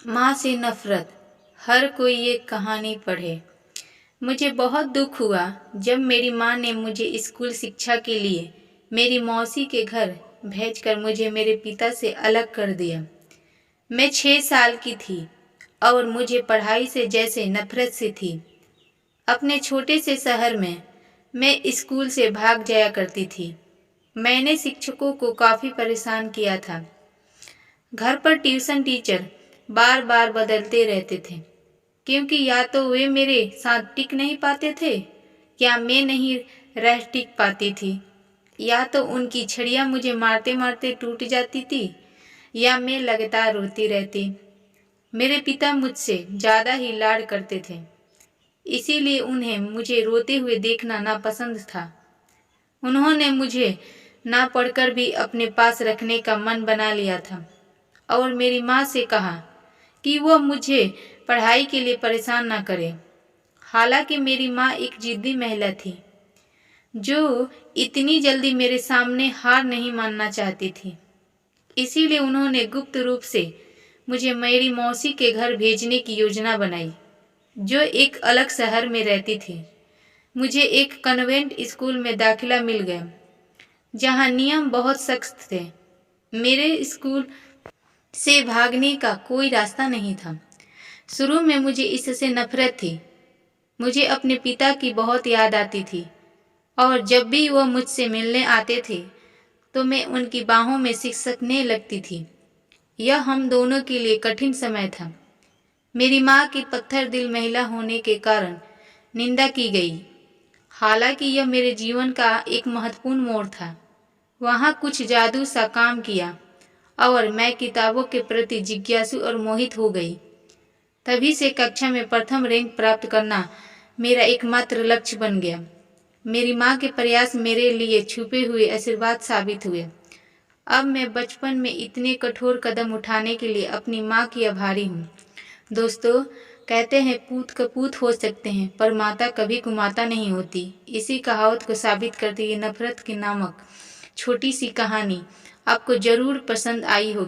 माँ से नफरत। हर कोई ये कहानी पढ़े। मुझे बहुत दुख हुआ जब मेरी माँ ने मुझे स्कूल शिक्षा के लिए मेरी मौसी के घर भेजकर मुझे मेरे पिता से अलग कर दिया। मैं 6 साल की थी और मुझे पढ़ाई से जैसे नफरत सी थी। अपने छोटे से शहर में मैं स्कूल से भाग जाया करती थी। मैंने शिक्षकों को काफ़ी परेशान किया था। घर पर ट्यूशन टीचर बार बार बदलते रहते थे, क्योंकि या तो वे मेरे साथ टिक नहीं पाते थे, या मैं नहीं रह टिक पाती थी, या तो उनकी छड़ियाँ मुझे मारते मारते टूट जाती थी, या मैं लगातार रोती रहती। मेरे पिता मुझसे ज़्यादा ही लाड करते थे, इसीलिए उन्हें मुझे रोते हुए देखना नापसंद था। उन्होंने मुझे ना पढ़कर भी अपने पास रखने का मन बना लिया था और मेरी माँ से कहा कि वह मुझे पढ़ाई के लिए परेशान ना करे। हालांकि मेरी माँ एक जिद्दी महिला थी, जो इतनी जल्दी मेरे सामने हार नहीं मानना चाहती थी। इसीलिए उन्होंने गुप्त रूप से मुझे मेरी मौसी के घर भेजने की योजना बनाई, जो एक अलग शहर में रहती थी। मुझे एक कन्वेंट स्कूल में दाखिला मिल गया, जहाँ नियम बहुत सख्त थे। मेरे स्कूल से भागने का कोई रास्ता नहीं था। शुरू में मुझे इससे नफरत थी। मुझे अपने पिता की बहुत याद आती थी और जब भी वह मुझसे मिलने आते थे तो मैं उनकी बाहों में सिसकने लगती थी। यह हम दोनों के लिए कठिन समय था। मेरी माँ की पत्थर दिल महिला होने के कारण निंदा की गई। हालांकि यह मेरे जीवन का एक महत्वपूर्ण मोड़ था। वहाँ कुछ जादू सा काम किया और मैं किताबों के प्रति जिज्ञासु और मोहित हो गई। तभी से कक्षा में प्रथम रैंक प्राप्त करना मेरा एकमात्र लक्ष्य बन गया। मेरी माँ के प्रयास मेरे लिए छुपे हुए आशीर्वाद साबित हुए। अब मैं बचपन में इतने कठोर कदम उठाने के लिए अपनी माँ की आभारी हूँ। दोस्तों, कहते हैं पूत कपूत हो सकते हैं, पर माता कभी कुमाता नहीं होती। इसी कहावत को साबित करती ये नफरत की नामक छोटी सी कहानी आपको जरूर पसंद आई होगी।